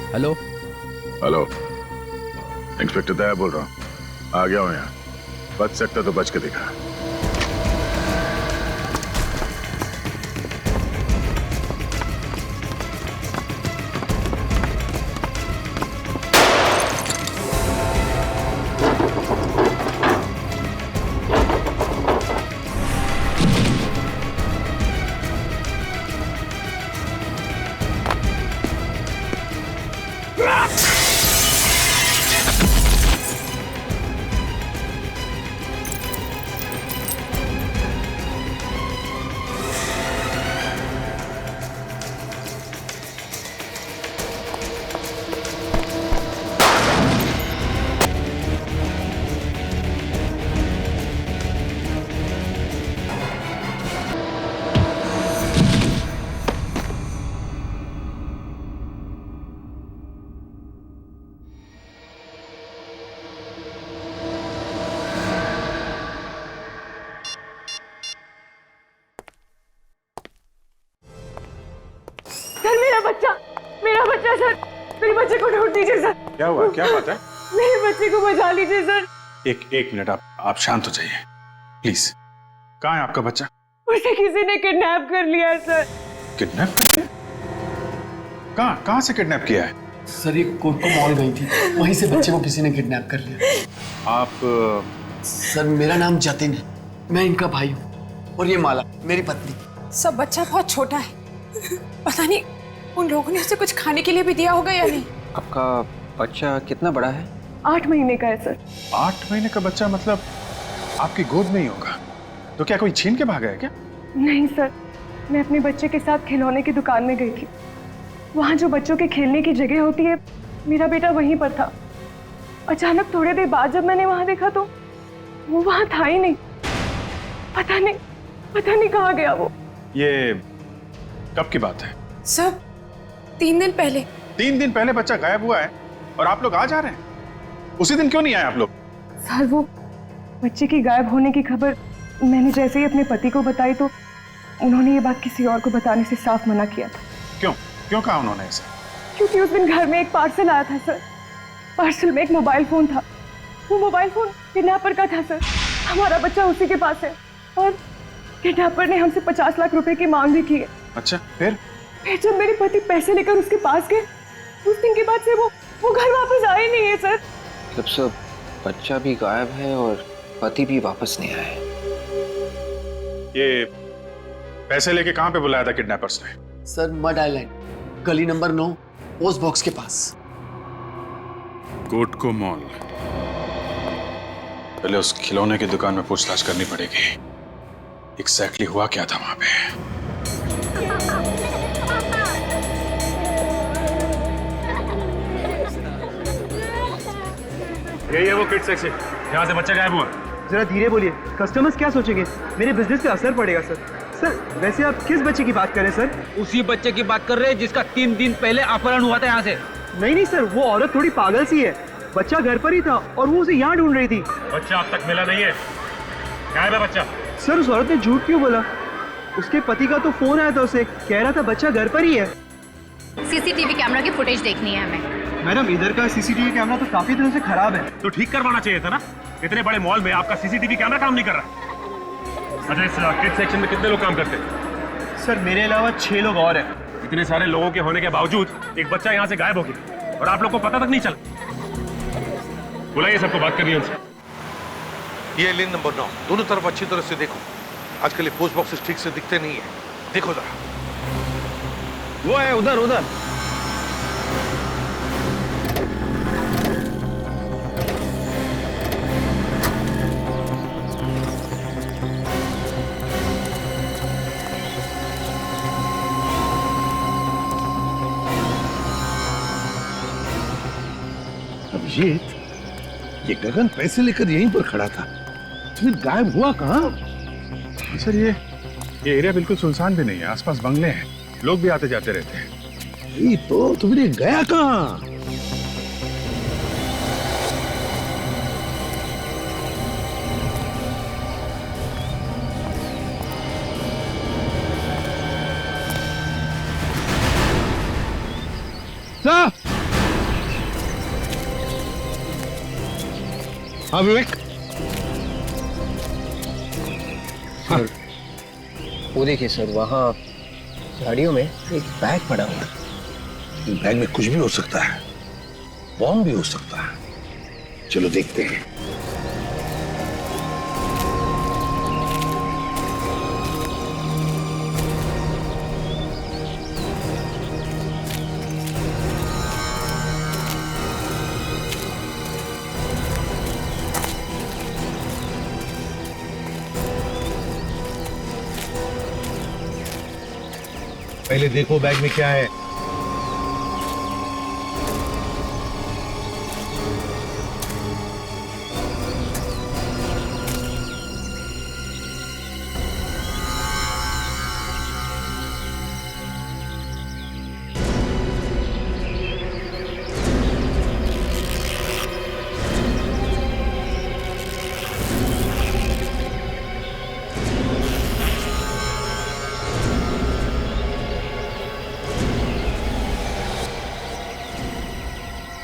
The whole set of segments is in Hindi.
हेलो। हेलो, इंस्पेक्टर दया बोल रहा हूँ। आ गया हूँ यहाँ। बच सकता तो बच के दिखा। मेरा बच्चा सर, मेरे बच्चे को ढूंढ दीजिए सर। क्या हुआ? क्या बात है? मेरे बच्चे को बचा लीजिए सर। एक मिनट, आप शांत हो जाइए प्लीज। कहाँ है आपका बच्चा? उसे किसी ने किडनैप कर लिया है सर। किडनैप? कहाँ से किडनैप किया है? सर ये कोटको मॉल गई थी, वहीं से बच्चे को किसी ने किडनैप कर लिया। आप सर मेरा नाम जतिन है, मैं इनका भाई हूँ, और ये माला मेरी पत्नी। सब बच्चा बहुत छोटा है, पता नहीं उन लोगों ने उसे कुछ खाने के लिए भी दिया होगा या नहीं। आपका बच्चा कितना बड़ा है? 8 महीने का है सर। 8 महीने का बच्चा? मतलब आपकी गोद में ही होगा? तो क्या कोई छीन के भागा है क्या? नहीं सर, मैं अपने बच्चे के साथ खिलौने की दुकान में गई थी। वहाँ जो बच्चों के खेलने की जगह होती है, मेरा बेटा वहीं पर था। अचानक थोड़ी देर बाद जब मैंने वहाँ देखा तो वो वहाँ था ही नहीं। पता नहीं कहाँ गया वो। ये कब की बात है? सब 3 दिन पहले। 3 दिन पहले बच्चा गायब हुआ है और आप लोग आज आ रहे हैं? उसी दिन क्यों नहीं आए आप लोग? सर वो बच्चे की गायब होने की खबर मैंने जैसे ही अपने पति को बताई तो उन्होंने ये बात किसी और को बताने से साफ मना किया था। क्यों कहा उन्होंने ऐसा? क्योंकि उस दिन घर में एक पार्सल आया था सर। पार्सल में एक मोबाइल फोन था। वो मोबाइल फोन किडनैपर का था सर। हमारा बच्चा उसी के पास है और किडनैपर ने हमसे 50 लाख रुपए की मांग भी की है। अच्छा, फिर जब मेरे पति पैसे लेकर उसके पास गए, उस दिन के बाद से वो घर वापस आए नहीं है सर। मतलब सब बच्चा भी गायब है और पति भी वापस नहीं आए। ये पैसे लेके कहाँ पे बुलाया था किडनैपर्स ने? सर मड आइलैंड, गली नंबर 9, पोस्ट बॉक्स के पास। कोटको मॉल। पहले उस खिलौने की दुकान में पूछताछ करनी पड़ेगी। एग्जैक्टली हुआ क्या था वहां पे? यही है वो किड सेक्शन, यहाँ से बच्चा गायब हुआ। जरा धीरे बोलिए, कस्टमर्स क्या सोचेंगे? मेरे बिजनेस पे असर पड़ेगा सर। सर वैसे आप किस बच्चे की बात कर रहे हैं सर? उसी बच्चे की बात कर रहे हैं जिसका 3 दिन पहले अपहरण हुआ था यहाँ से। नहीं सर, वो औरत थोड़ी पागल सी है। बच्चा घर पर ही था और वो उसे यहाँ ढूंढ रही थी। बच्चा अब तक मिला नहीं है। गायब है बच्चा। सर उस औरत ने झूठ क्यों बोला? उसके पति का तो फोन आया था, उसे कह रहा था बच्चा घर पर ही है। सीसीटीवी कैमरा की फुटेज देखनी है हमें। मैडम इधर का सीसीटीवी कैमरा तो काफी दिनों से खराब है। तो ठीक करवाना चाहिए था ना। इतने बड़े मॉल में आपका सीसीटीवी कैमरा काम नहीं कर रहा। अच्छा, इस किड सेक्शन में कितने लोग काम करते हैं? सर मेरे अलावा 6 लोग और हैं। इतने सारे लोगों के होने के बावजूद एक बच्चा यहाँ से गायब हो गया और आप लोग को पता तक नहीं चला। बुलाइए सबको, बात करनी है उनसे। ये लेन नंबर 9, दोनों तरफ अच्छी तरह से देखो। आजकल ये पोस्ट बॉक्सेस ठीक से दिखते नहीं है, देखो जरा। वो है उधर उधर। अभिजीत, ये गगन पैसे लेकर यहीं पर खड़ा था, फिर गायब हुआ कहाँ? सर ये एरिया बिल्कुल सुनसान भी नहीं है। आसपास बंगले हैं, लोग भी आते जाते रहते हैं। ये तो तुमने गया कहाँ? हाँ विवेक। हाँ। वो देखिए सर, वहाँ गाड़ियों में एक बैग पड़ा हुआ है। बैग में कुछ भी हो सकता है, बॉम्ब भी हो सकता है। चलो देखते हैं। पहले देखो बैग में क्या है।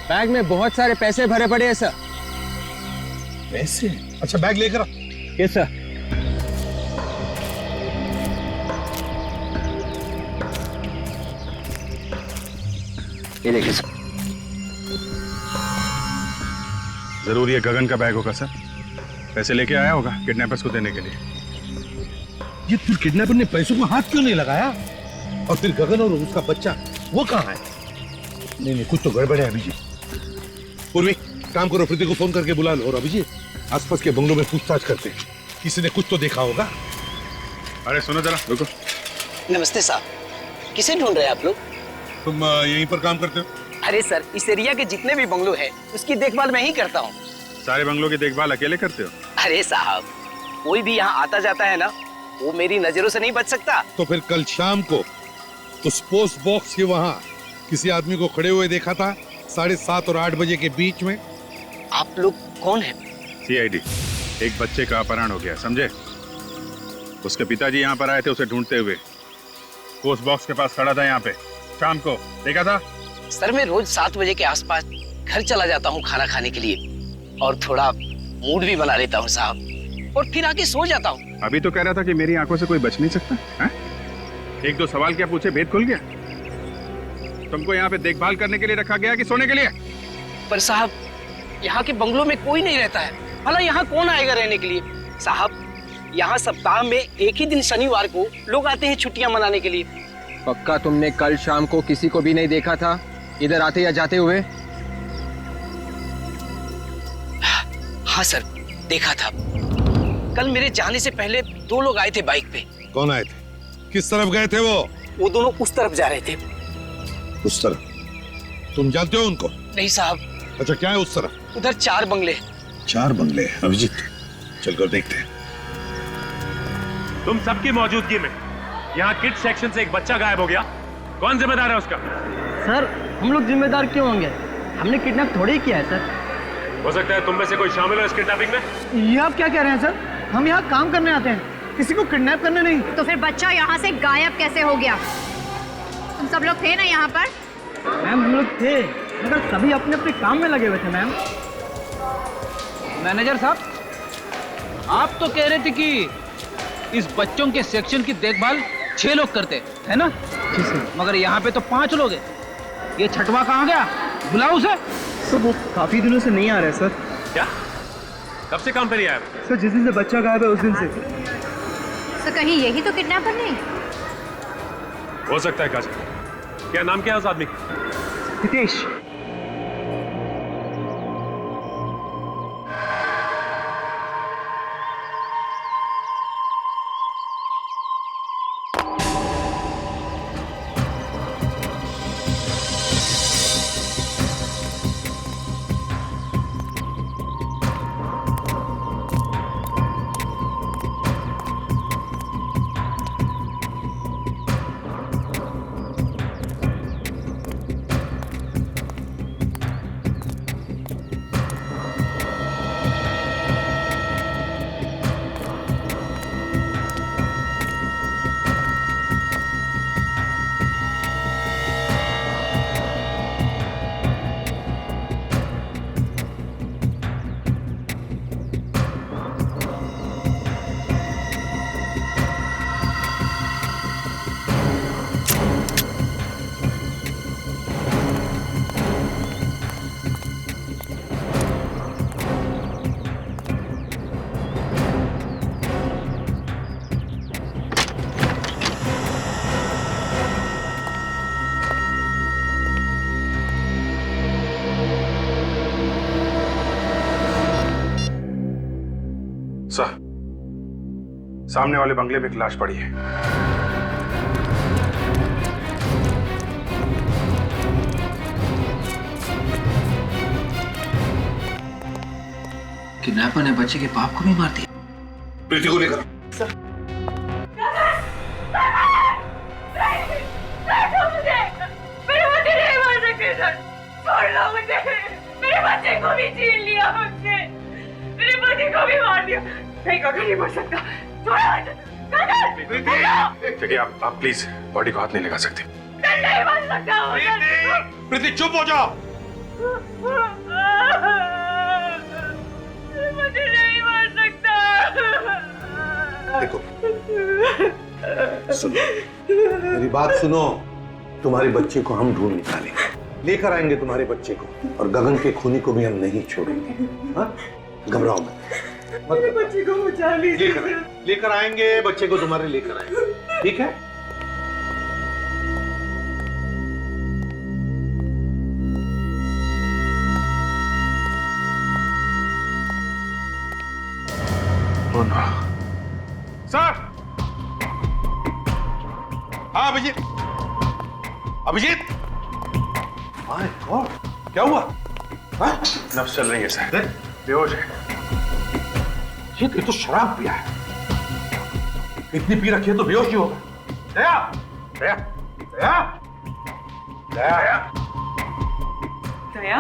बैग में बहुत सारे पैसे भरे पड़े हैं सर। पैसे? अच्छा बैग लेकर आ। Yes sir. ये देखिए सर। जरूर ये गगन का बैग होगा सर। पैसे लेके आया होगा किडनैपर्स को देने के लिए। ये फिर किडनैपर ने पैसों को हाथ क्यों नहीं लगाया? और फिर गगन और उसका बच्चा वो कहाँ है? नहीं, कुछ तो गड़बड़ है अभिजीत। पूर्वी, काम करो, प्रीति को फोन करके बुला लो। और अभिजीत, आसपास के बंगलों में पूछताछ करते हैं, किसी ने कुछ तो देखा होगा। अरे सुनो जरा, रुको। नमस्ते साहब, किसे ढूंढ रहे हैं आप लोग? तुम यहीं पर काम करते हो? अरे सर, इस एरिया के जितने भी बंगलो हैं, उसकी देखभाल मैं ही करता हूँ। सारे बंगलों की देखभाल अकेले करते हो? अरे साहब, कोई भी यहाँ आता जाता है ना, वो मेरी नजरों से नहीं बच सकता। तो फिर कल शाम को उस पोस्ट बॉक्स के वहाँ किसी आदमी को खड़े हुए देखा था 7:30 और 8 बजे के बीच में। आप लोग कौन हैं? CID। एक बच्चे का अपहरण हो गया, समझे? उसके पिताजी यहाँ पर आए थे उसे ढूंढते हुए। पोस्ट बॉक्स के पास खड़ा था यहाँ पे, शाम को देखा था। सर, मैं रोज 7 बजे के आसपास घर चला जाता हूँ खाना खाने के लिए, और थोड़ा मूड भी बना लेता हूँ साहब, और फिर आके सो जाता हूँ। अभी तो कह रहा था कि मेरी आंखों से कोई बच नहीं सकता है? एक दो सवाल क्या पूछे, भेद खुल गया। तुमको यहाँ पे देखभाल करने के लिए रखा गया कि सोने के लिए? पर साहब, यहाँ के बंगलों में कोई नहीं रहता है, भला यहाँ कौन आएगा रहने के लिए? साहब, यहाँ सप्ताह में एक ही दिन शनिवार को लोग आते हैं छुट्टियां मनाने के लिए। पक्का तुमने कल शाम को किसी को भी नहीं देखा था इधर आते या जाते हुए? हाँ सर, देखा था। कल मेरे जाने से पहले 2 लोग आए थे बाइक पे। कौन आए थे? किस तरफ गए थे वो? वो दोनों उस तरफ जा रहे थे। उस तरफ? तुम जानते हो उनको? नहीं साहब। अच्छा, क्या है उस तरफ? उधर 4 बंगले। 4 बंगले? अभिजीत, चलकर देखते हैं। तुम सबकी मौजूदगी में यहाँ किड सेक्शन से एक बच्चा गायब हो गया, कौन जिम्मेदार है उसका? सर, हम लोग जिम्मेदार क्यों होंगे? हमने किडनैप थोड़ी ही किया है सर। हो सकता है तुम में से कोई शामिल हो इस किडनैपिंग में। ये आप क्या कह रहे हैं सर? हम यहाँ काम करने आते हैं, किसी को किडनैप करने नहीं। तो फिर बच्चा यहाँ से गायब कैसे हो गया? तुम सब लोग थे ना यहाँ पर? मैम, हम लोग थे, मगर सभी अपने अपने काम में लगे हुए थे मैम। मैनेजर साहब, आप तो कह रहे थे कि इस बच्चों के सेक्शन की देखभाल 6 लोग करते है ना? मगर यहाँ पे तो 5 लोग हैं। ये छठवा कहाँ गया? बुलाओ उसे। तो वो काफी दिनों से नहीं आ रहे सर। क्या? कब से काम पे नहीं आया? सर, जिस दिन से बच्चा गायब है उस दिन से। तो कहीं यही तो किडनैपर नहीं? हो सकता है काजल। क्या नाम क्या है उस आदमी का? हितेश। सामने वाले बंगले में एक लाश पड़ी है। किडनैपर ने बच्चे के बाप को भी मार दिया। प्रीति को लेकर मेरे बच्चे नहीं मार सकते सर, छोड़ लो मुझे। मेरे बच्चे को भी छीन लिया मुझसे, मेरे बच्चे को भी मार दिया। नहीं गगन नहीं मर सकता, देखिए आप प्लीज बॉडी को हाथ नहीं लगा सकते। नहीं मर सकता। प्रीति चुप हो जाओ। मुझे नहीं मार सकता। देखो सुनो, मेरी बात सुनो। तुम्हारे बच्चे को हम ढूंढ निकालेंगे, लेकर आएंगे तुम्हारे बच्चे को, और गगन के खूनी को भी हम नहीं छोड़ेंगे। हाँ? घबराओ मत। मेरे बच्चे को बचा लीजिए। लेकर आएंगे बच्चे को, तुम्हारे लेकर आएंगे, ठीक है? सर। हाँ अभिजीत, अभिजीत, माय गॉड, क्या हुआ? हाँ? नब्ज चल रही है सर, बेहोश है। ये तो शराब पिया है, इतनी पी रखी है तो बेहोश ही होगा। दया, दया, दया, दया, दया,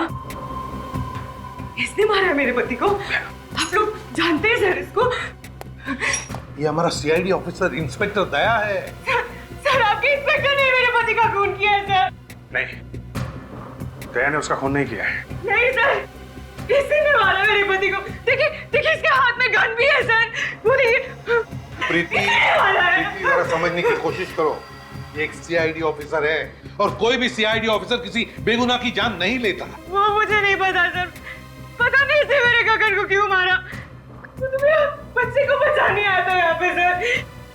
इसने मारा है मेरे पति को? आप लोग जानते हैं सर इसको? ये हमारा सीआईडी ऑफिसर इंस्पेक्टर दया है। सर आपके इंस्पेक्टर ने मेरे पति का खून किया है सर। नहीं, दया ने उसका खून नहीं किया है। नहीं सर, किसी ने मारा मेरे पति को। देखिए देखिए, इसके हाथ में गन भी है सर। वो देखिए। प्रीति, प्रीति जरा समझने की कोशिश करो, ये एक सीआईडी ऑफिसर है, और कोई भी सीआईडी ऑफिसर किसी बेगुनाह की जान नहीं लेता। वो मुझे नहीं पता सर, पता नहीं इसने मेरे गगन को क्यों मारा। वो तो मेरे बच्चे को बचाने आया था यहाँ पे सर,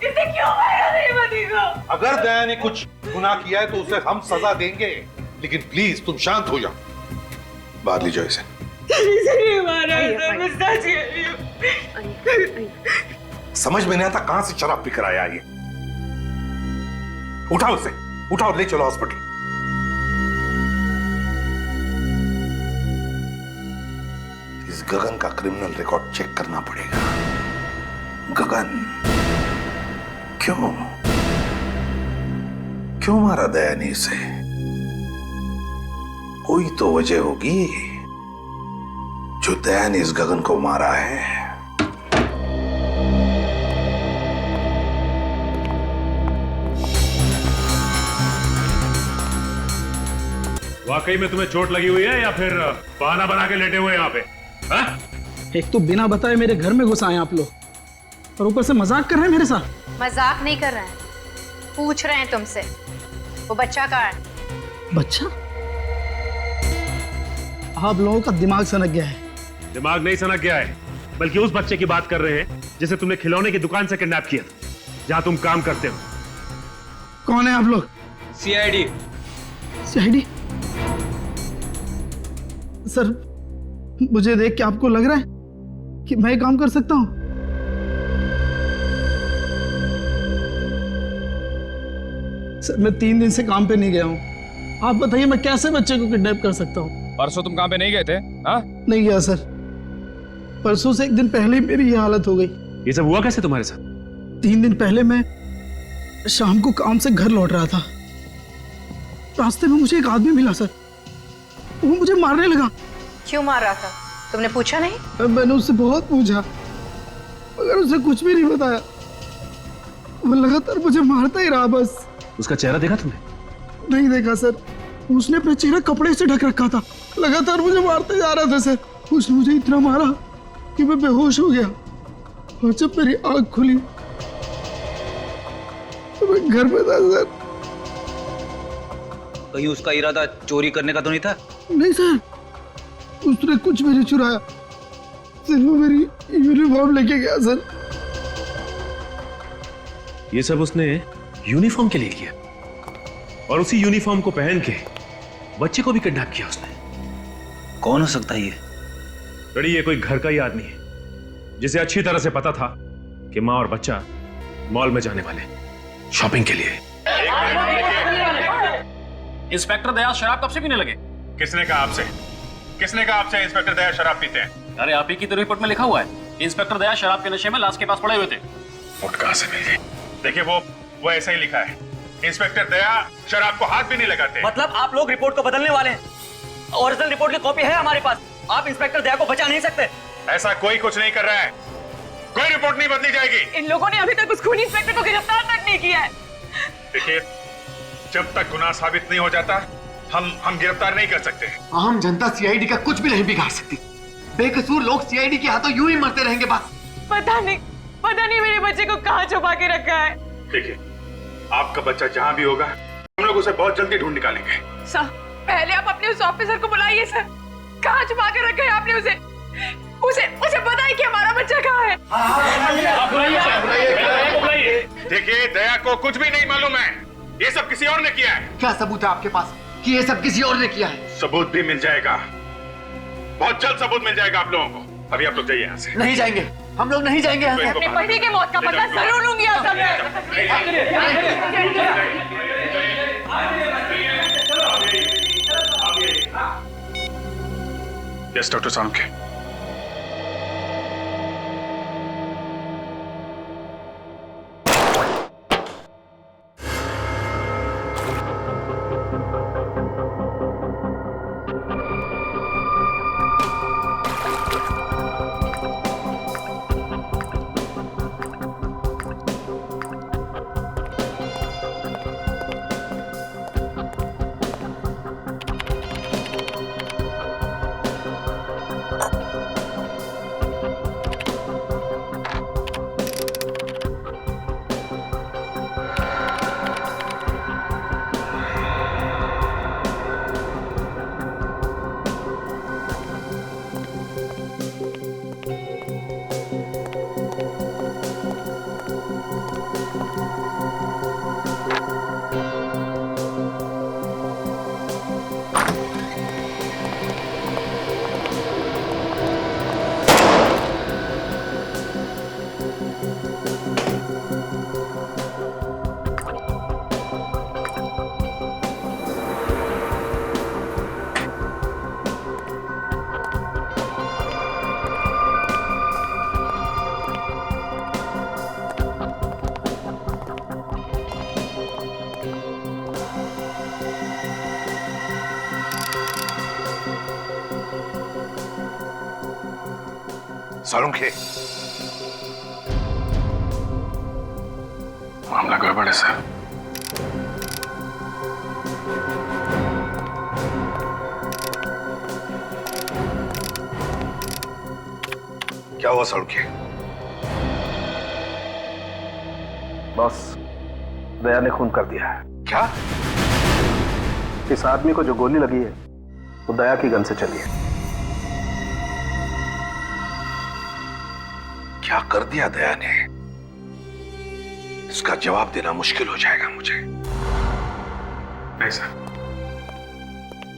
इसने क्यों मारा मेरे पति को? अगर दया ने कुछ गुनाह किया है तो उसे हम सजा देंगे, लेकिन प्लीज तुम शांत हो जाओ। बाहर ले जाओ इसे। नहीं मारा है सर, मैं सच कह रही हूँ। समझ में नहीं आता कहां से शराब पीकर आया ये। उठाओ उसे, उठाओ, ले चलो हॉस्पिटल। इस गगन का क्रिमिनल रिकॉर्ड चेक करना पड़ेगा। गगन क्यों क्यों मारा दया ने इसे? कोई तो वजह होगी जो दया ने इस गगन को मारा है। वाकई में तुम्हें चोट लगी हुई है या फिर बहाना बना के लेटे हुए यहाँ पे? हा? एक तो बिना बताए मेरे घर में घुस आए आप लोग, और ऊपर से मजाक कर रहे हैं मेरे साथ। मजाक नहीं कर रहे हैं, पूछ रहे हैं तुमसे वो बच्चा कहाँ है? बच्चा? आप लोगों का दिमाग सनक गया है। दिमाग नहीं सनक गया है, बल्कि उस बच्चे की बात कर रहे हैं जिसे तुमने खिलौने की दुकान से किडनैप किया था, जहां तुम काम करते हो। कौन है आप लोग? सीआईडी। सीआईडी? सर, मुझे देख के आपको लग रहा है कि मैं काम कर सकता हूं? सर, मैं 3 दिन से काम पे नहीं गया हूं। आप बताइए मैं कैसे बच्चे को किडनैप कर सकता हूं? परसों तुम काम पे नहीं गए थे? हाँ? नहीं गया सर, परसों से 1 दिन पहले ही मेरी ये हालत हो गई। ये सब हुआ कैसे तुम्हारे साथ? 3 दिन पहले मैं शाम को काम से घर लौट रहा था, रास्ते में मुझे एक आदमी मिला सर, वो मुझे मारने लगा। क्यों मार रहा था? तुमने पूछा नहीं? मैंने उससे बहुत पूछा, मगर उसने कुछ भी नहीं बताया। वो लगातार मुझे मारता ही रहा बस। उसका चेहरा देखा तुमने? नहीं देखा सर, उसने अपना चेहरा कपड़े से ढक रखा था, लगातार मुझे मारते जा रहा था सर। उसने मुझे इतना मारा कि मैं बेहोश हो गया, और जब मेरी आंख खुली तो मैं घर में था सर। कहीं उसका इरादा चोरी करने का तो नहीं था? नहीं सर, उसने कुछ भी नहीं चुराया, सिर्फ वो मेरी यूनिफॉर्म लेके गया सर। ये सब उसने यूनिफॉर्म के लिए किया, और उसी यूनिफॉर्म को पहन के बच्चे को भी किडनैप किया उसने। कौन हो सकता है ये? बड़ी, ये कोई घर का ही आदमी है जिसे अच्छी तरह से पता था कि माँ और बच्चा मॉल में जाने वाले, शॉपिंग के लिए। इंस्पेक्टर दया शराब कब से पीने लगे? किसने कहा आपसे? किसने कहा आपसे इंस्पेक्टर दया शराब पीते हैं? अरे आप ही की तो रिपोर्ट में लिखा हुआ है, इंस्पेक्टर दया शराब के नशे में लाश के पास पड़े हुए थे। रिपोर्ट कहां से मिल गई? देखिए वो ऐसा ही लिखा है, इंस्पेक्टर दया शराब को हाथ भी नहीं लगाते। मतलब आप लोग रिपोर्ट को बदलने वाले हैं? ओरिजिनल रिपोर्ट की कॉपी है हमारे पास, आप इंस्पेक्टर दया को बचा नहीं सकते। ऐसा कोई कुछ नहीं कर रहा है, कोई रिपोर्ट नहीं बदली जाएगी। इन लोगों ने अभी तक उस खूनी इंस्पेक्टर को गिरफ्तार तक नहीं किया है। देखिए, जब तक गुनाह साबित नहीं हो जाता हम गिरफ्तार नहीं कर सकते। आम जनता सीआईडी का कुछ भी नहीं बिगाड़ सकती। बेकसूर लोग सीआईडी के हाथों यूं ही मरते रहेंगे बस। पता नहीं मेरे बच्चे को कहाँ छुपा के रखा है। देखिए, आपका बच्चा जहाँ भी होगा हम लोग उसे बहुत जल्दी ढूंढ निकालेंगे। सर, पहले आप अपने उस ऑफिसर को बुलाइए सर। कहाँ छुपा के रखा है आपने उसे? उसे बताइए कि हमारा बच्चा कहाँ है। देखिए, दया को कुछ भी नहीं मालूम है, ये सब किसी और ने किया है। क्या सबूत है आपके पास कि ये सब किसी और ने किया है? सबूत भी मिल जाएगा, बहुत जल्द सबूत मिल जाएगा आप लोगों को। अभी आप लोग जाइए यहाँ से। नहीं जाएंगे, हम लोग नहीं जाएंगे यहाँ से। अपने पति के मौत का पता जरूर लूंगी आप सब। Yes doctor Salunkhe. सालुंखे, मामला गड़बड़ है सर। क्या हुआ सालुंखे? बॉस, दया ने खून कर दिया है। क्या? इस आदमी को जो गोली लगी है वो दया की गन से चली है। क्या कर दिया दया ने? इसका जवाब देना मुश्किल हो जाएगा मुझे। नहीं सर,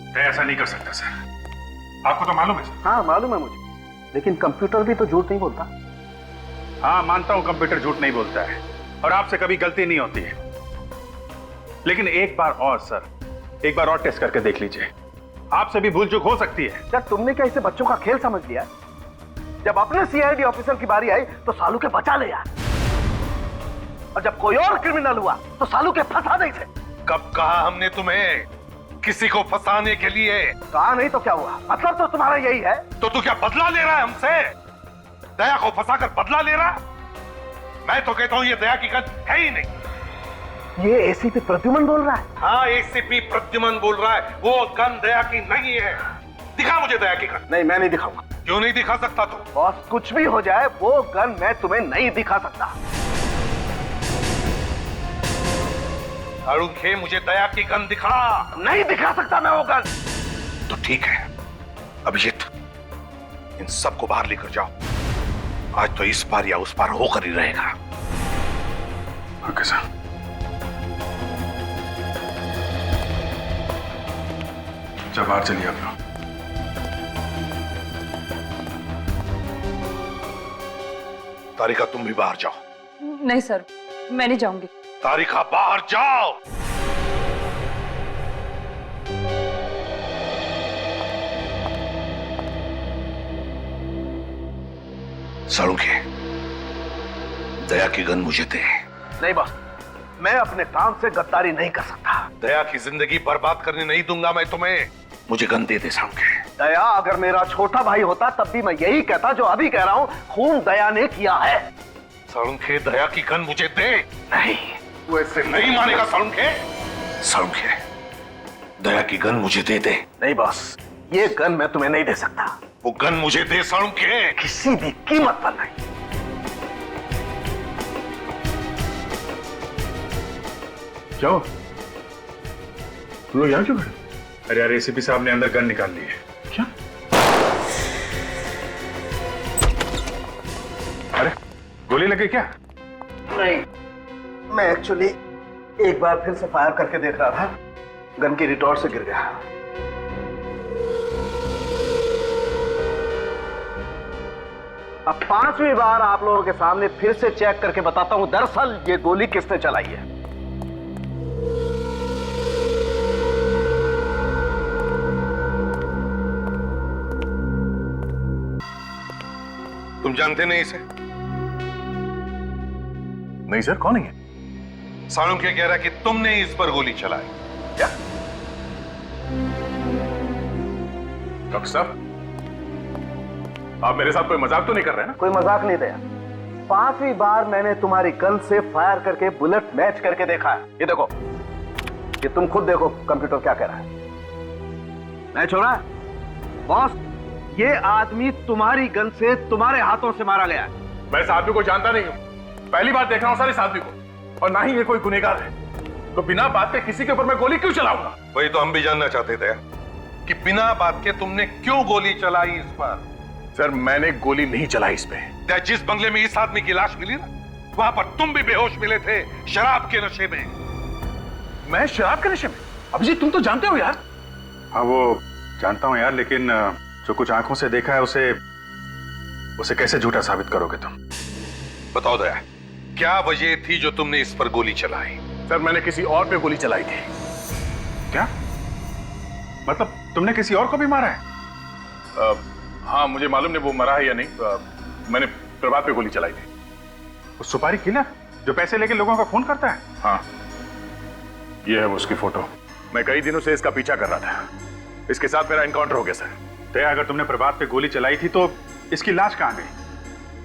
मैं ऐसा नहीं कर सकता सर। आपको तो मालूम है सर। हाँ मालूम है मुझे, लेकिन कंप्यूटर भी तो झूठ नहीं बोलता। हाँ मानता हूं, कंप्यूटर झूठ नहीं बोलता है और आपसे कभी गलती नहीं होती है, लेकिन एक बार और सर, एक बार और टेस्ट करके देख लीजिए, आपसे भी भूल चूक हो सकती है। क्या तुमने क्या इसे बच्चों का खेल समझ लिया? जब अपने सीआईडी ऑफिसर की बारी आई तो सालू के बचा ले यार, और जब कोई और क्रिमिनल हुआ तो सालू के फंसा नहीं थे। कब कहा हमने तुम्हें किसी को फंसाने के लिए? कहा नहीं तो क्या हुआ? मतलब तो तुम्हारा यही है। तो तू क्या बदला ले रहा है हमसे? दया को फंसाकर बदला ले रहा? मैं तो कहता हूं ये दया की गन है ही नहीं। ये एसीपी प्रद्युमन बोल रहा है। हाँ, एसीपी प्रद्युमन बोल रहा है, वो गन दया की नहीं है। दिखा मुझे दया की गन। नहीं, मैं नहीं दिखाऊंगा। क्यों नहीं दिखा सकता तू? बॉस, कुछ भी हो जाए वो गन मैं तुम्हें नहीं दिखा सकता। सालुंखे, मुझे दया की गन दिखा। नहीं दिखा सकता मैं वो गन। तो ठीक है अभिजीत, इन सबको बाहर लेकर जाओ। आज तो इस पार या उस पार होकर ही रहेगा। Okay sir. जब बाहर चलिए आप लोग। तारिका, तुम भी बाहर जाओ। नहीं सर, मैं नहीं जाऊंगी। तारिका बाहर जाओ। सालुंखे, दया की गन मुझे दे। नहीं बॉस, मैं अपने काम से गद्दारी नहीं कर सकता। दया की जिंदगी बर्बाद करने नहीं दूंगा मैं तुम्हें। मुझे गन दे दे सालुंखे। दया अगर मेरा छोटा भाई होता तब भी मैं यही कहता जो अभी कह रहा हूं, खून दया ने किया है। सालुंखे, दया की गन मुझे दे। नहीं, तू ऐसे नहीं मानेगा सालुंखे। सालुंखे, दया की गन मुझे दे दे। नहीं बॉस, ये गन मैं तुम्हें नहीं दे सकता। वो गन मुझे दे सालुंखे। किसी भी कीमत पर नहीं। क्या हो? तुम लोग यहाँ क्यों खड़े? अरे यार, एसीपी साहब ने अंदर गन निकाल ली है। क्या? अरे गोली लगी क्या? नहीं, मैं एक्चुअली एक बार फिर से फायर करके देख रहा था, गन की रिटॉर्ट से गिर गया। अब 5वीं बार आप लोगों के सामने फिर से चेक करके बताता हूं, दरअसल ये गोली किसने चलाई है। तुम जानते नहीं इसे? नहीं सर, कौन है? सालुंखे कह रहा है कि तुमने इस पर गोली चलाई। क्या? डॉक्टर साहब, आप मेरे साथ कोई मजाक तो नहीं कर रहे ना? कोई मजाक नहीं दया। 5वीं बार मैंने तुम्हारी गन से फायर करके बुलेट मैच करके देखा है। ये देखो, ये तुम खुद देखो कंप्यूटर क्या कह रहा है। मैच हो रहा है बॉस। ये आदमी तुम्हारी गन से तुम्हारे हाथों से मारा गया है। मैं इस आदमी को जानता नहीं हूं, पहली बार देख रहा हूं सर इस आदमी को, और ना ही ये कोई गुनहगार है। तो बिना बात के किसी के ऊपर मैं गोली क्यों चलाऊंगा? वही तो हम भी जानना चाहते थे कि बिना बात के तुमने क्यों गोली चलाई इस पर। सर, मैंने गोली नहीं चलाई इस पे। जिस बंगले में इस आदमी की लाश मिली ना, वहां पर तुम भी बेहोश मिले थे, शराब के नशे में। मैं शराब के नशे में? अभिजीत, तुम तो जानते हो यार। हाँ, वो जानता हूं यार, लेकिन जो कुछ आंखों से देखा है उसे कैसे झूठा साबित करोगे तुम? बताओ दया, क्या वजह थी जो तुमने इस पर गोली चलाई? सर, मैंने किसी और पे गोली चलाई थी। क्या मतलब? तुमने किसी और को भी मारा है? हाँ, मुझे मालूम नहीं वो मरा है या नहीं। मैंने प्रभात पे गोली चलाई थी। उस सुपारी किलर जो पैसे लेके लोगों का खून करता है? हाँ, ये है वो उसकी फोटो। मैं कई दिनों से इसका पीछा कर रहा था। इसके साथ मेरा एनकाउंटर हो गया सर। तो अगर तुमने प्रभात पे गोली चलाई थी तो इसकी लाश कहां गई?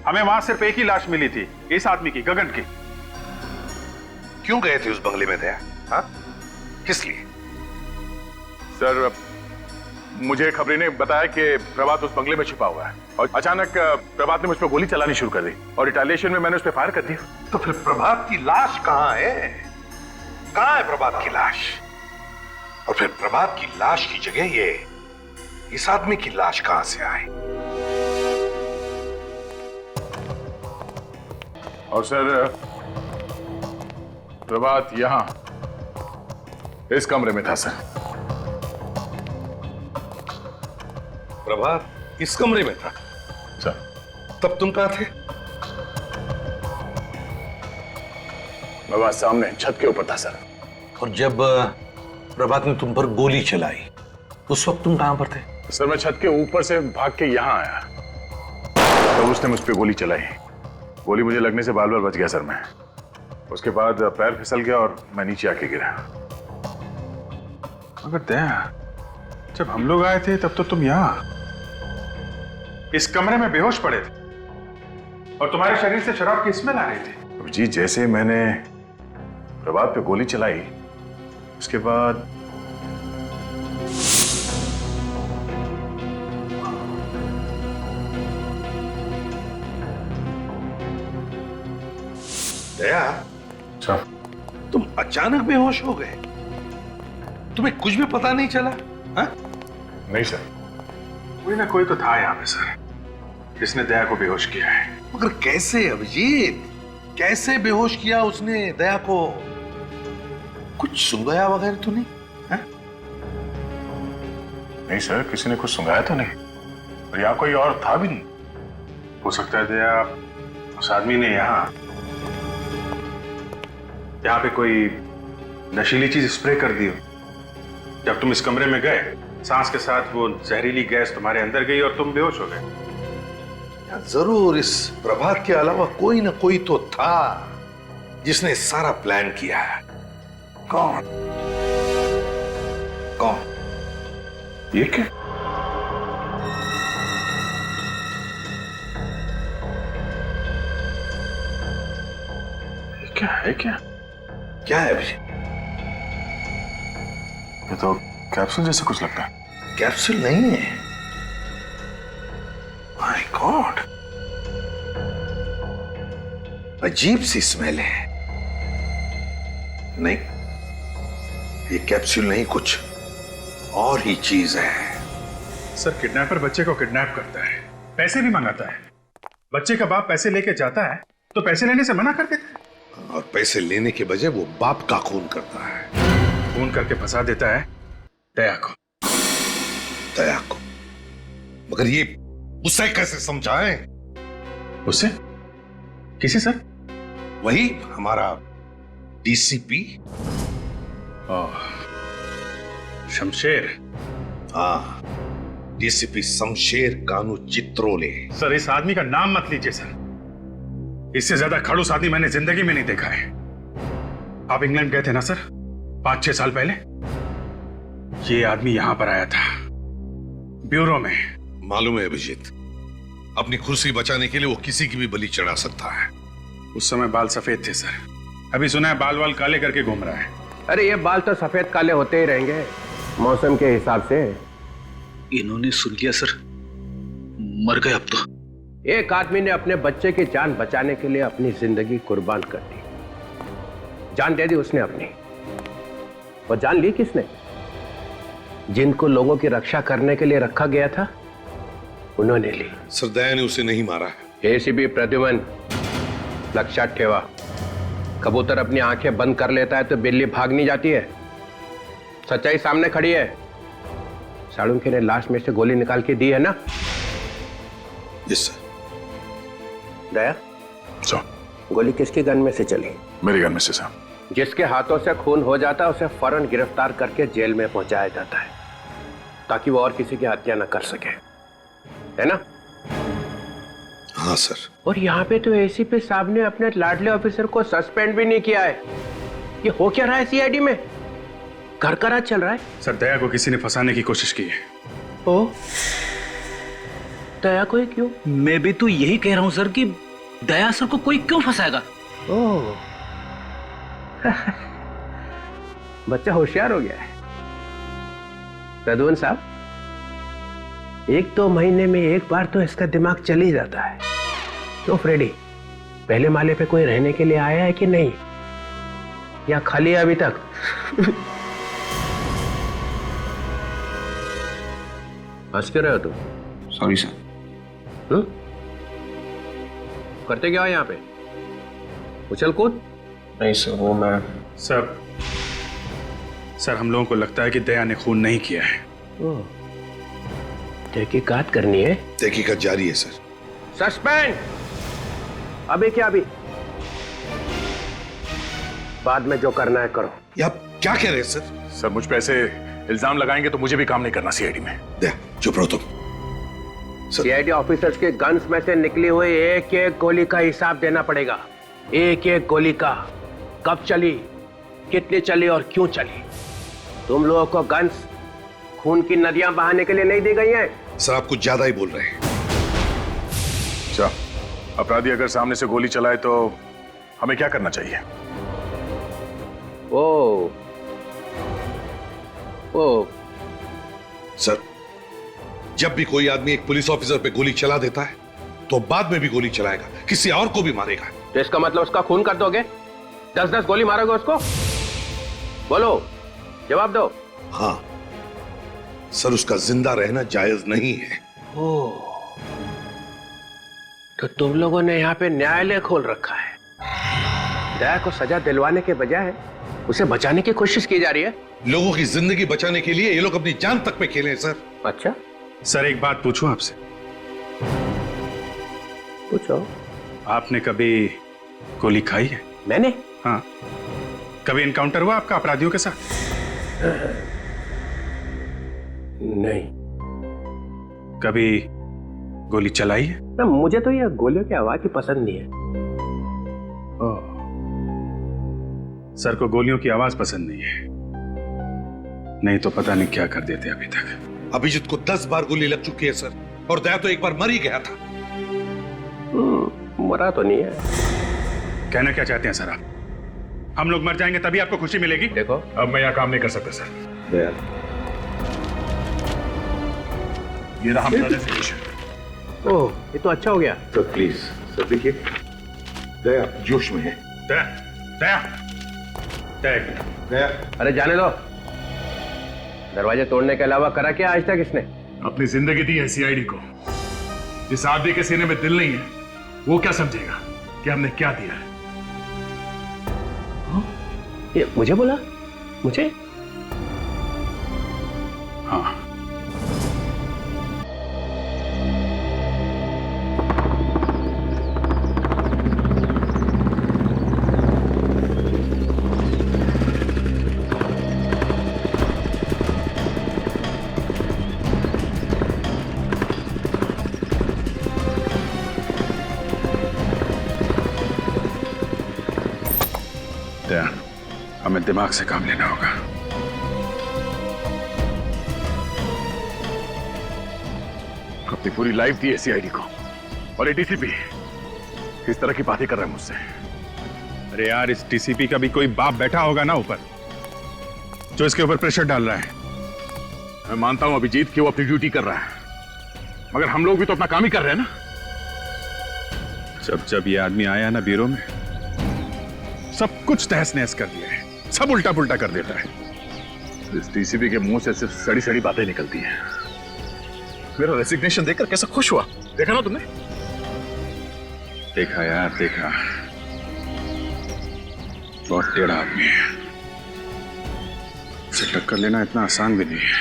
हमें वहां सिर्फ एक ही लाश मिली थी, इस आदमी की, गगन की। क्यों गए थे उस बंगले में दया? हाँ, किस लिए? सर, मुझे खबरी ने बताया कि प्रभात उस बंगले में छिपा हुआ है, और अचानक प्रभात ने मुझ पर गोली चलानी शुरू कर दी, और रिटेलिएशन में मैंने उस पर फायर कर दिया। तो फिर प्रभात की लाश कहां है? कहां है प्रभात की लाश? और फिर प्रभात की लाश की जगह ये इस आदमी की लाश कहां से आई? और सर, प्रभात यहां इस कमरे में था सर। प्रभात इस कमरे में था सर। तब तुम कहां थे? मैं वहां सामने छत के ऊपर था सर। और जब प्रभात ने तुम पर गोली चलाई उस वक्त तुम कहां पर थे? सर, मैं छत के ऊपर से भाग के यहां आया, तब उसने मुझ पे गोली चलाई। गोली मुझे लगने से बाल बाल बच गया सर मैं। उसके बाद पैर फिसल गया और मैं नीचे आके गिरा। मगर दया, जब हम लोग आए थे तब तो तुम यहां इस कमरे में बेहोश पड़े थे, और तुम्हारे शरीर से शराब की स्मेल आ रही थी। जी, जैसे मैंने प्रभात पे गोली चलाई, उसके बाद दया, तुम अचानक बेहोश हो गए? तुम्हें कुछ भी पता नहीं चला? हाँ? नहीं सर, कोई ना कोई तो था यहाँ पे सर, जिसने दया को बेहोश किया है। मगर कैसे अभिजीत? कैसे बेहोश किया उसने दया को? कुछ सुंघाया वगैरह तो नहीं? हाँ? नहीं सर, किसी ने कुछ सुंघाया तो नहीं, और यहाँ कोई और था भी नहीं। हो सकता है दया उस आदमी ने यहाँ यहाँ पे कोई नशीली चीज स्प्रे कर दी हो? जब तुम इस कमरे में गए, सांस के साथ वो जहरीली गैस तुम्हारे अंदर गई और तुम बेहोश हो गए। जरूर इस प्रभात के अलावा कोई ना कोई तो था जिसने सारा प्लान किया है। कौन? कौन? ये क्या? ये क्या है? क्या है अभी? ये तो कैप्सूल जैसा कुछ लगता है। कैप्सूल नहीं है। माय गॉड, अजीब सी स्मेल है। नहीं, ये कैप्सूल नहीं, कुछ और ही चीज है। सर, किडनैपर बच्चे को किडनैप करता है, पैसे भी मंगाता है। बच्चे का बाप पैसे लेके जाता है तो पैसे लेने से मना कर देता है, और पैसे लेने के बजाय वो बाप का खून करता है। खून करके फंसा देता है दया को। दया को? मगर ये उसे कैसे समझाएं? उससे? किसे सर? वही हमारा डीसीपी। शमशेर। हाँ, डीसीपी शमशेर कानू चित्रोले। सर, इस आदमी का नाम मत लीजिए सर। इससे ज्यादा खड़ूस आदमी मैंने जिंदगी में नहीं देखा है। आप इंग्लैंड गए थे ना सर, 5-6 साल पहले? ये आदमी यहां पर आया था, ब्यूरो में। मालूम है अभिजीत, अपनी कुर्सी बचाने के लिए वो किसी की भी बलि चढ़ा सकता है। उस समय बाल सफेद थे सर, अभी सुना है बाल वाल काले करके घूम रहा है। अरे ये बाल तो सफेद काले होते ही रहेंगे मौसम के हिसाब से। इन्होंने सुन लिया सर, मर गए अब तो। एक आदमी ने अपने बच्चे की जान बचाने के लिए अपनी जिंदगी कुर्बान कर दी। जान दे दी उसने अपनी। वो जान ली किसने? जिनको लोगों की रक्षा करने के लिए रखा गया था, उन्होंने ली। सर, दया ने उसे नहीं मारा है। एसीपी प्रद्युमन, लक्षात ठेवा, कबूतर अपनी आंखें बंद कर लेता है तो बिल्ली भाग नहीं जाती है। सच्चाई सामने खड़ी है। साळुंखे ने लाश में से गोली निकाल के दी है ना? Yes sir. दया, गोली किसकी गन में से चली? मेरी गन में से सर। जिसके हाथों से खून हो जाता है उसे फौरन गिरफ्तार करके जेल में पहुंचाया जाता है, ताकि वो और किसी की हत्या न कर सके, है ना? हाँ सर। और यहाँ पे तो एसीपी साहब ने अपने लाडले ऑफिसर को सस्पेंड भी नहीं किया है। ये हो क्या रहा है सीआईडी में? घर का राज चल रहा है। सर, दया को किसी ने फंसाने की कोशिश की है। ओ, दया को ही क्यों? मैं भी तो यही कह रहा हूं सर कि दया सर को कोई क्यों फंसाएगा? ओह, बच्चा होशियार हो गया है। प्रद्युमन साहब, 1-2 महीने में एक बार तो इसका दिमाग चल ही जाता है। तो फ्रेडी, पहले माले पे कोई रहने के लिए आया है कि नहीं, या खाली है अभी तक? हंस क्यों रहे हो तुम? Sorry sir. करते क्या हो यहाँ पे? उछल कूद? नहीं सर, वो मैं। सर, हम लोगों को लगता है कि दया ने खून नहीं किया है। तहकीकात करनी है। तहकीकात जारी है सर। सस्पेंड। अभी क्या? अभी बाद में जो करना है करो। ये आप क्या कह रहे हैं सर? सर, मुझ पे ऐसे इल्जाम लगाएंगे तो मुझे भी काम नहीं करना सीआईडी में। दया, चुप रहो तुम। सीआईडी ऑफिसर्स के गन्स में से निकली हुई एक-एक गोली का हिसाब देना पड़ेगा। एक-एक गोली का, कब चली, कितनी चली और क्यों चली। तुम लोगों को गन्स खून की नदियां बहाने के लिए नहीं दी गई हैं। सर, आप कुछ ज्यादा ही बोल रहे हैं। अच्छा, अपराधी अगर सामने से गोली चलाए तो हमें क्या करना चाहिए? ओ सर, जब भी कोई आदमी एक पुलिस ऑफिसर पे गोली चला देता है तो बाद में भी गोली चलाएगा, किसी और को भी मारेगा। तो इसका मतलब उसका खून कर दोगे? 10-10 गोली मारोगे उसको? बोलो, जवाब दो। हाँ सर, उसका जिंदा रहना जायज नहीं है। तो तुम लोगों ने यहाँ पे न्यायालय खोल रखा है। दया को सजा दिलवाने के बजाय उसे बचाने की कोशिश की जा रही है। लोगों की जिंदगी बचाने के लिए ये लोग अपनी जान तक पे खेले हैं सर। अच्छा सर, एक बात पूछूं आपसे? पूछो। आपने कभी गोली खाई है? मैंने? हाँ। कभी इनकाउंटर हुआ आपका अपराधियों के साथ? नहीं। कभी गोली चलाई है? ना, मुझे तो यह गोलियों की आवाज ही पसंद नहीं है। सर को गोलियों की आवाज पसंद नहीं है, नहीं तो पता नहीं क्या कर देते अभी तक। अभिजीत को 10 बार गोली लग चुकी है सर, और दया तो एक बार मर ही गया था। मरा तो नहीं है। कहना क्या चाहते हैं सर आप? हम लोग मर जाएंगे तभी आपको खुशी मिलेगी? देखो, अब मैं यहाँ काम नहीं कर सकता सर। दया, ये रहा हमारा रेजिग्नेशन। ओह, ये तो अच्छा हो गया। सर प्लीज सर, देखिए दया जोश में है। दया, दया, दया, दया। अरे जाने दो। दरवाजे तोड़ने के अलावा करा क्या आज तक इसने? अपनी जिंदगी दी है सीआईडी को। जिस आदमी के सीने में दिल नहीं है, वो क्या समझेगा कि हमने क्या दिया है? ये मुझे बोला? मुझे? हाँ। दया, हमें दिमाग से काम लेना होगा। अपनी पूरी लाइफ दी है सीआईडी को, और ये डीसीपी इस तरह की बातें कर रहा है मुझसे। अरे यार, इस डीसीपी का भी कोई बाप बैठा होगा ना ऊपर, जो इसके ऊपर प्रेशर डाल रहा है। मैं मानता हूं अभिजीत कि वो अपनी ड्यूटी कर रहा है, मगर हम लोग भी तो अपना काम ही कर रहे हैं ना। जब जब ये आदमी आया ना ब्यूरो में, सब कुछ तहस नहस कर दिया है, सब उल्टा पुल्टा कर देता है। इस डीसीपी के मुंह से सिर्फ सड़ी सड़ी बातें निकलती हैं। मेरा रेजिग्नेशन देखकर कैसा खुश हुआ, देखा ना तुमने? देखा यार, देखा। बहुत टेढ़ा आदमी है, इसे टक्कर लेना इतना आसान भी नहीं है।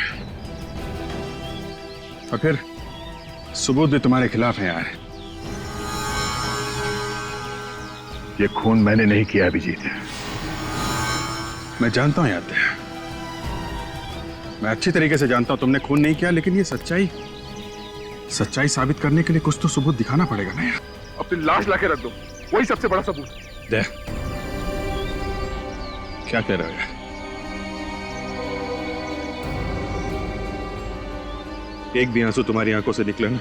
और फिर सबूत भी तुम्हारे खिलाफ है यार। ये खून मैंने नहीं किया अभिजीत। मैं जानता हूं यार, मैं अच्छी तरीके से जानता हूं तुमने खून नहीं किया, लेकिन ये सच्चाई साबित करने के लिए कुछ तो सबूत दिखाना पड़ेगा ना यार। अपनी लाश लाके रख दो, वही सबसे बड़ा सबूत। दे, क्या कह रहे हो यार? एक भी आंसू तुम्हारी आंखों से निकले ना,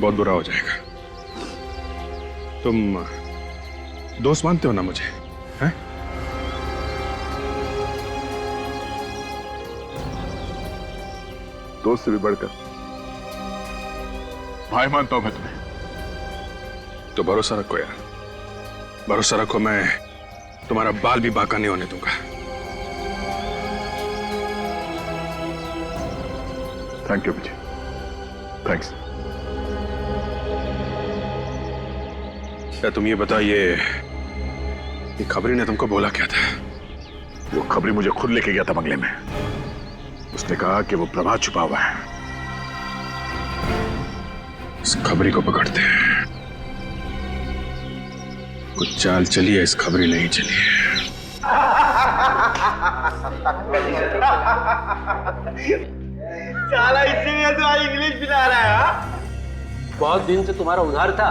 बहुत बुरा हो जाएगा। तुम दोस्त मानते हो ना मुझे, हैं? दोस्त से भी बढ़कर भाई मानता हूं मैं तुम्हें। तो भरोसा रखो यार, भरोसा रखो, मैं तुम्हारा बाल भी बांका नहीं होने दूंगा। Thank you Vijay, thanks. क्या तुम ये बताइए, ये खबरी ने तुमको बोला क्या था? वो खबरी मुझे खुद लेके गया था बंगले में। उसने कहा कि वो प्रभात छुपा हुआ है। इस खबरी को पकड़ते हैं। कुछ चाल चली है, इस खबरी नहीं चली है। साला इसीलिए तो आज इंग्लिश पिला रहा है। बहुत दिन से तुम्हारा उधार था,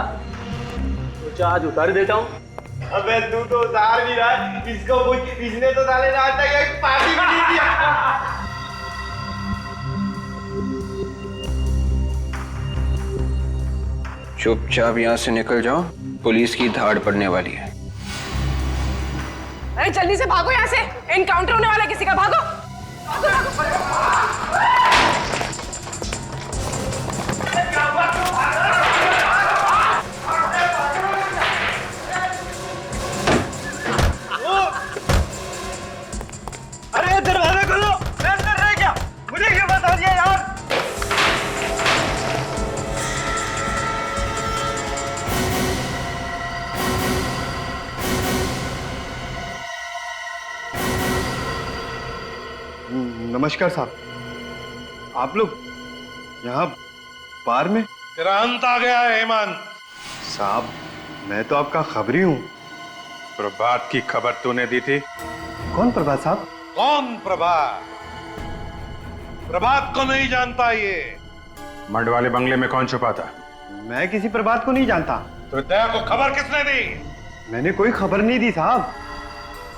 सोचा आज उतार देता हूँ। अबे तू तो उधार भी रहा है, इसको इसने तो साले ने आज तक एक पार्टी भी नहीं दिया। चुपचाप यहाँ से निकल जाओ, पुलिस की धाड़ पड़ने वाली है। अरे जल्दी से भागो यहाँ से, एनकाउंटर होने वाला है किसी का। भागो, भागो, भागो। अरे दरवाजा खोलो, मैं अंदर रह गया, मुझे क्यों बता दिया यार? नमस्कार साहब, आप लोग यहाँ बार में? तेरा अंत आ गया है हेमंत। साहब, मैं तो आपका खबरी हूँ। प्रभात की खबर तूने दी थी? कौन प्रभात साहब? कौन प्रभात? प्रभात को नहीं जानता ये। मड वाले बंगले में कौन छुपा था? मैं किसी प्रभात को नहीं जानता। तो दया को खबर किसने दी? मैंने कोई खबर नहीं दी साहब।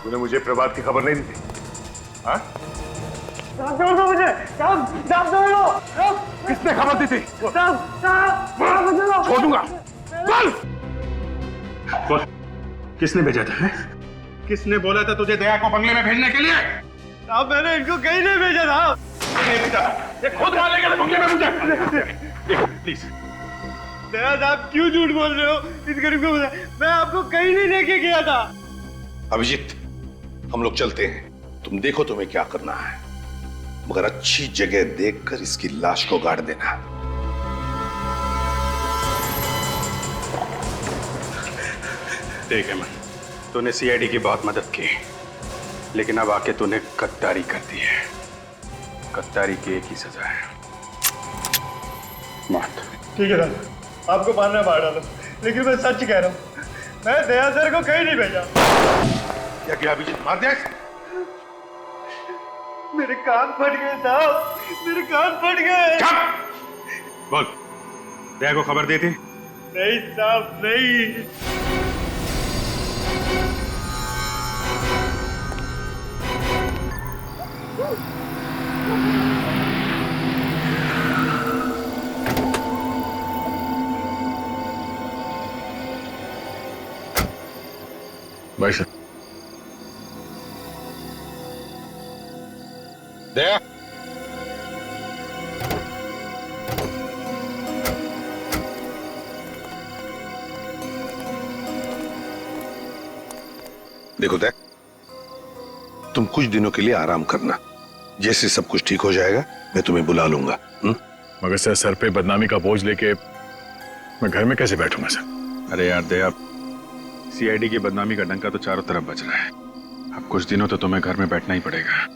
तूने मुझे प्रभात की खबर नहीं दी थी? हाँ? छोड़ दो मुझे। साहब, साहब छोड़ दो। किसने खबर दी थी? साहब, साहब, छोड़ दूंगा। बोल! बोल, किसने भेजा था? किसने बोला था तुझे दया को बंगले में भेजने के लिए? साहब, मैंने इनको कहीं नहीं भेजा साहब। ये खुद मान लेगा बंगले में मुझे। प्लीज। दया साहब, क्यों झूठ बोल रहे हो? इस गरीब को बता, मैं आपको कहीं नहीं लेके गया था। अभिजीत, हम लोग चलते हैं। तुम देखो तुम्हें क्या करना है, मगर अच्छी जगह देखकर इसकी लाश को गाड़ देना। देख हेमंत, तूने सीआईडी की बहुत मदद की, लेकिन अब आके तूने गद्दारी कर दी है। गद्दारी की एक ही सजा है, मौत। ठीक है सर, आपको मारना मार डालो, लेकिन मैं सच कह रहा हूँ, मैं दया सर को कहीं नहीं भेजा। क्या किया अभिजीत? मार दिया? मेरे कान फट गए साहब, मेरे कान फट गए। बोल, दया को खबर दी थी? नहीं साहब, नहीं। भाई साहब, दया, देखो दया, तुम कुछ दिनों के लिए आराम करना। जैसे सब कुछ ठीक हो जाएगा मैं तुम्हें बुला लूंगा। मगर सर पे बदनामी का बोझ लेके मैं घर में कैसे बैठूंगा सर? अरे यार दया, सीआईडी की बदनामी का डंका तो चारों तरफ बज रहा है। अब कुछ दिनों तो तुम्हें घर में बैठना ही पड़ेगा।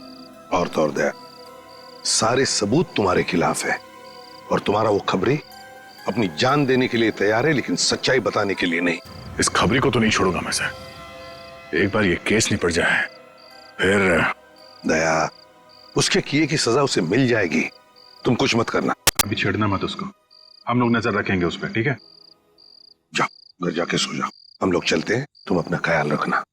और तो और दया, सारे सबूत तुम्हारे खिलाफ है और तुम्हारा वो खबरी अपनी जान देने के लिए तैयार है, लेकिन सच्चाई बताने के लिए नहीं। इस खबरी को तो नहीं छोड़ूंगा मैं सर। एक बार ये केस निपट जाए फिर। दया, उसके किए की सजा उसे मिल जाएगी, तुम कुछ मत करना। अभी छेड़ना मत उसको, हम लोग नजर रखेंगे उस पर, ठीक है? जाओ, घर जाके सो जाओ। हम लोग चलते हैं, तुम अपना ख्याल रखना।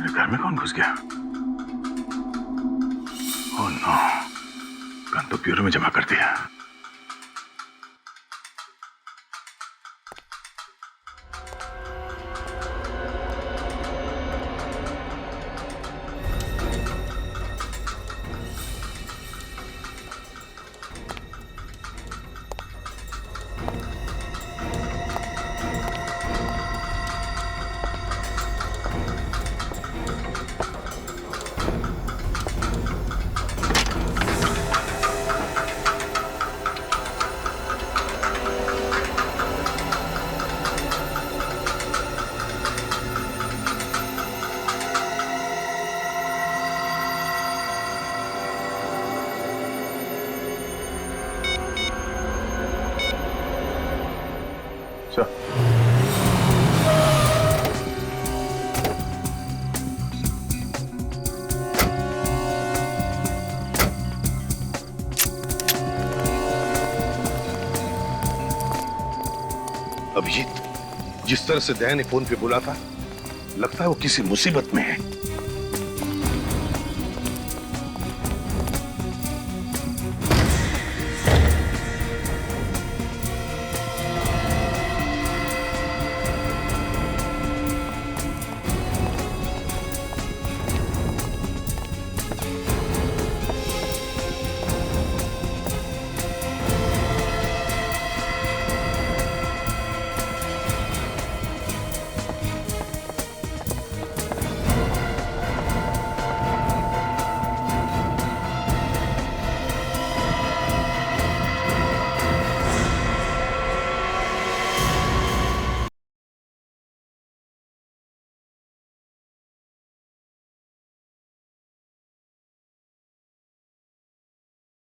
घर में कौन घुस गया? ओह नो, गन तो ब्यूरो में जमा कर दिया। अभिजीत, जिस तरह से दया ने फोन पे बोला था, लगता है वो किसी मुसीबत में है।